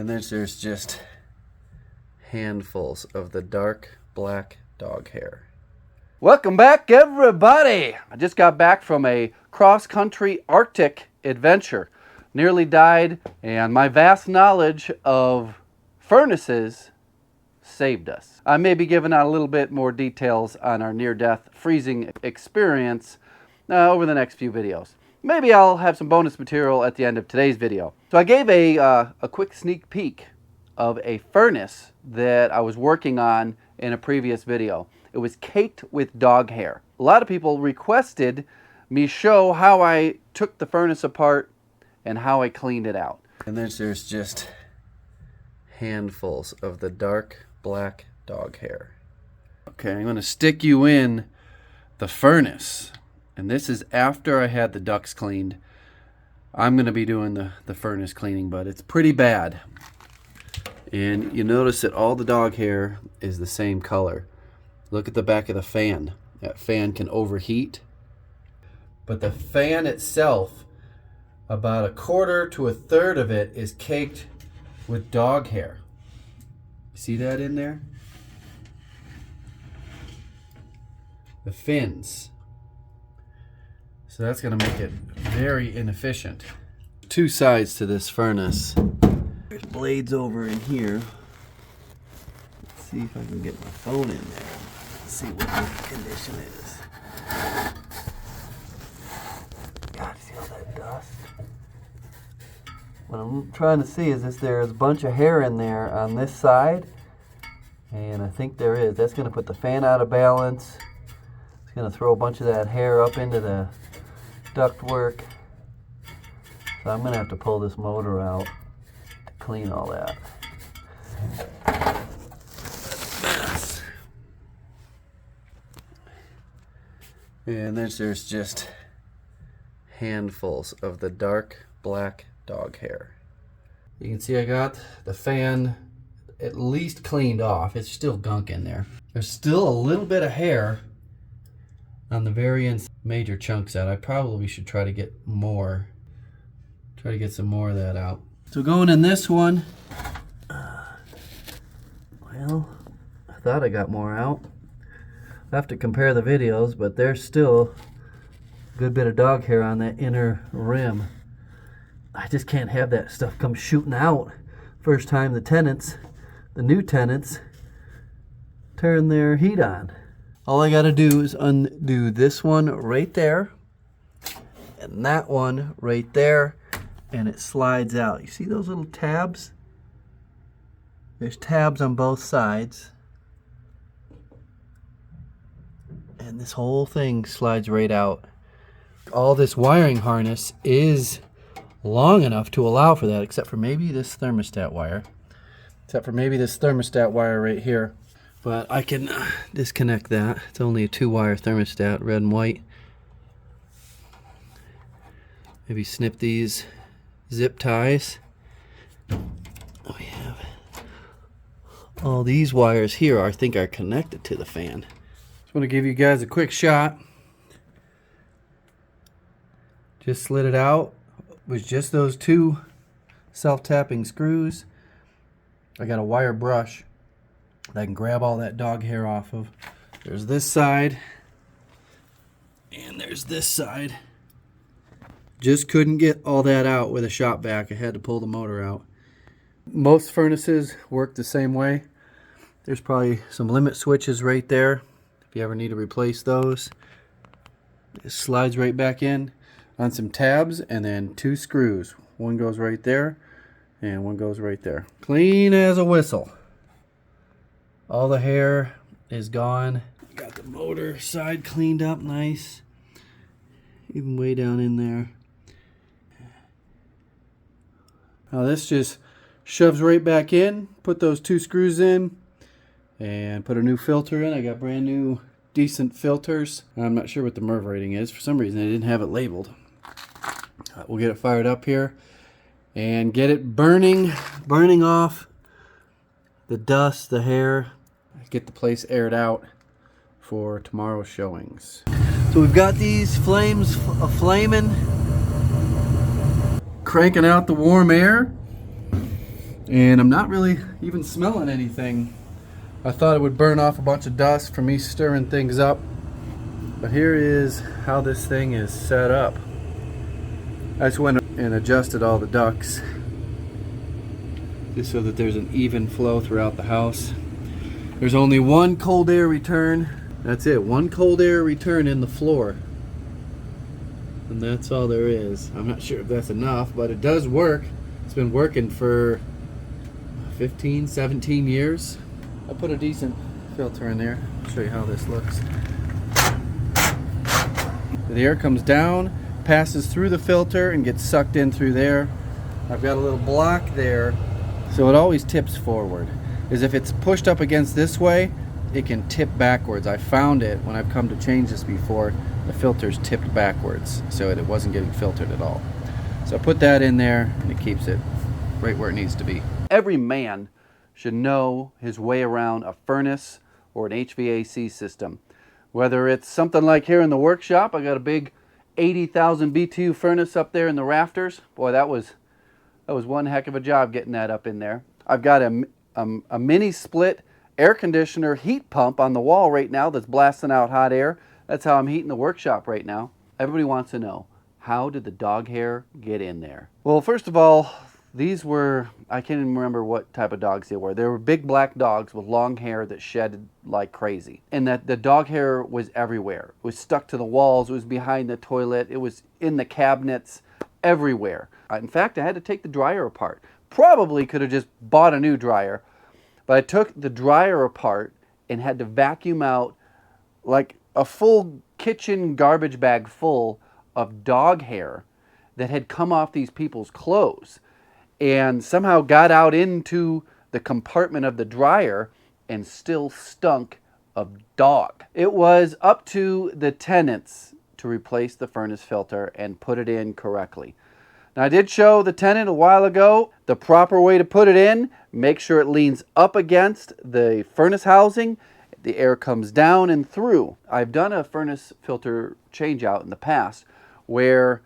And there's just handfuls of the dark black dog hair. Welcome back, everybody! I just got back from a cross-country Arctic adventure. Nearly died, and my vast knowledge of furnaces saved us. I may be giving out a little bit more details on our near-death freezing experience over the next few videos. Maybe I'll have some bonus material at the end of today's video. So I gave a quick sneak peek of a furnace that I was working on in a previous video. It was caked with dog hair. A lot of people requested me show how I took the furnace apart and how I cleaned it out. And there's just handfuls of the dark black dog hair. Okay, I'm going to stick you in the furnace. And this is after I had the ducts cleaned. I'm going to be doing the furnace cleaning, but it's pretty bad. And you notice that all the dog hair is the same color. Look at the back of the fan. That fan can overheat. But the fan itself, about a quarter to a third of it is caked with dog hair. See that in there? The fins. So that's going to make it very inefficient. Two sides to this furnace. There's blades over in here. Let's see if I can get my phone in there. Let's see what the condition is. God, see all that dust? What I'm trying to see is if there's a bunch of hair in there on this side. And I think there is. That's going to put the fan out of balance. It's going to throw a bunch of that hair up into the ductwork. So I'm going to have to pull this motor out to clean all that. Mess. And there's just handfuls of the dark black dog hair. You can see I got the fan at least cleaned off. It's still gunk in there. There's still a little bit of hair on the very end, major chunks out. I probably should try to get more. Try to get some more of that out. So going in this one, well, I thought I got more out. I have to compare the videos, but there's still a good bit of dog hair on that inner rim. I just can't have that stuff come shooting out. First time the new tenants, turn their heat on. All I gotta do is undo this one right there and that one right there, and it slides out. You see those little tabs? There's tabs on both sides, and this whole thing slides right out. All this wiring harness is long enough to allow for that, except for maybe this thermostat wire. Except for maybe this thermostat wire right here. But I can disconnect that. It's only a 2-wire thermostat, red and white. Maybe snip these zip ties. We have all these wires here, I think, are connected to the fan. Just want to give you guys a quick shot. Just slid it out with just those 2 self-tapping screws. I got a wire brush that I can grab all that dog hair off of. There's this side, and there's this side. Just couldn't get all that out with a shop vac. I had to pull the motor out. Most furnaces work the same way. There's probably some limit switches right there if you ever need to replace those. It slides right back in on some tabs, and then 2 screws. One goes right there, and one goes right there. Clean as a whistle. All the hair is gone. Got the motor side cleaned up nice. Even way down in there. Now this just shoves right back in. Put those 2 screws in and put a new filter in. I got brand new decent filters. I'm not sure what the MERV rating is. For some reason I didn't have it labeled. We'll get it fired up here and get it burning off the dust, the hair. Get the place aired out for tomorrow's showings. So we've got these flames flaming, cranking out the warm air, And I'm not really even smelling anything. I thought it would burn off a bunch of dust from me stirring things up. But here is how this thing is set up. I just went and adjusted all the ducts just so that there's an even flow throughout the house. There's only one cold air return. That's it, one cold air return in the floor. And that's all there is. I'm not sure if that's enough, but it does work. It's been working for 15, 17 years. I put a decent filter in there. I'll show you how this looks. The air comes down, passes through the filter, and gets sucked in through there. I've got a little block there, so it always tips forward. Is if it's pushed up against this way, it can tip backwards. I found it when I've come to change this before. The filter's tipped backwards, so it wasn't getting filtered at all. So I put that in there, and it keeps it right where it needs to be. Every man should know his way around a furnace or an HVAC system. Whether it's something like here in the workshop, I got a big 80,000 BTU furnace up there in the rafters. Boy, that was one heck of a job getting that up in there. I've got a mini split air conditioner heat pump on the wall right now that's blasting out hot air. That's how I'm heating the workshop right now. Everybody wants to know, how did the dog hair get in there? Well, first of all, these were, I can't even remember what type of dogs they were. They were big black dogs with long hair that shed like crazy. And that the dog hair was everywhere. It was stuck to the walls, it was behind the toilet, it was in the cabinets, everywhere. In fact, I had to take the dryer apart. Probably could have just bought a new dryer, but I took the dryer apart and had to vacuum out like a full kitchen garbage bag full of dog hair that had come off these people's clothes and somehow got out into the compartment of the dryer and still stunk of dog. It was up to the tenants to replace the furnace filter and put it in correctly. Now, I did show the tenant a while ago the proper way to put it in. Make sure it leans up against the furnace housing. The air comes down and through. I've done a furnace filter change out in the past where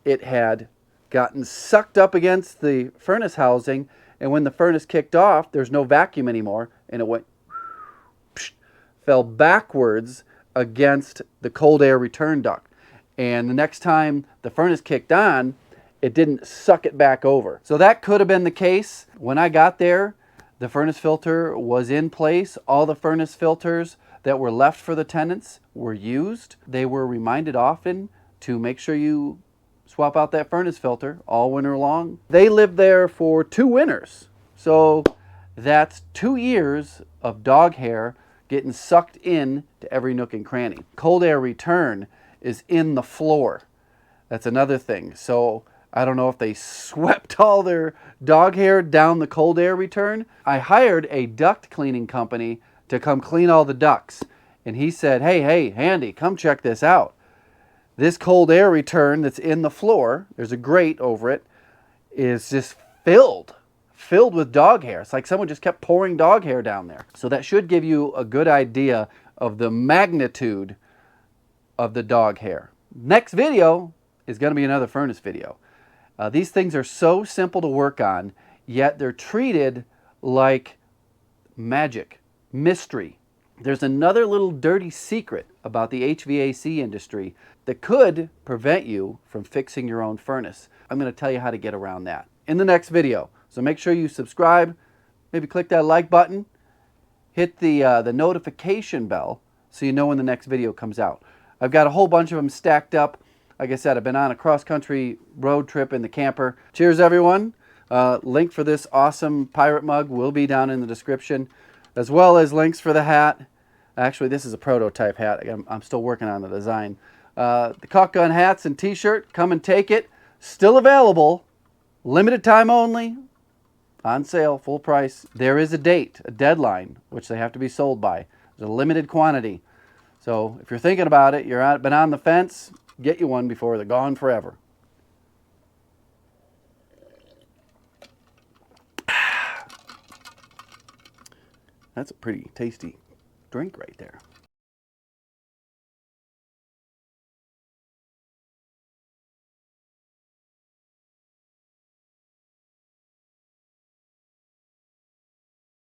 it had gotten sucked up against the furnace housing, and when the furnace kicked off, there's no vacuum anymore, and it went fell backwards against the cold air return duct. And the next time the furnace kicked on, it didn't suck it back over. So that could have been the case. When I got there, the furnace filter was in place. All the furnace filters that were left for the tenants were used. They were reminded often to make sure you swap out that furnace filter all winter long. They lived there for 2 winters. So that's 2 years of dog hair getting sucked in to every nook and cranny. Cold air return is in the floor. That's another thing. So I don't know if they swept all their dog hair down the cold air return. I hired a duct cleaning company to come clean all the ducts. And he said, hey, Handy, come check this out. This cold air return that's in the floor, there's a grate over it, is just filled with dog hair. It's like someone just kept pouring dog hair down there. So that should give you a good idea of the magnitude of the dog hair. Next video is going to be another furnace video. These things are so simple to work on, yet they're treated like magic, mystery. There's another little dirty secret about the HVAC industry that could prevent you from fixing your own furnace. I'm going to tell you how to get around that in the next video. So make sure you subscribe, maybe click that like button, hit the notification bell so you know when the next video comes out. I've got a whole bunch of them stacked up. Like I said, I've been on a cross-country road trip in the camper. Cheers, everyone. Link for this awesome pirate mug will be down in the description, as well as links for the hat. Actually, this is a prototype hat. I'm still working on the design. The caulk gun hats and t-shirt, come and take it. Still available, limited time only, on sale, full price. There is a date, a deadline, which they have to be sold by. There's a limited quantity. So if you're thinking about it, been on the fence, get you one before they're gone forever. That's a pretty tasty drink right there.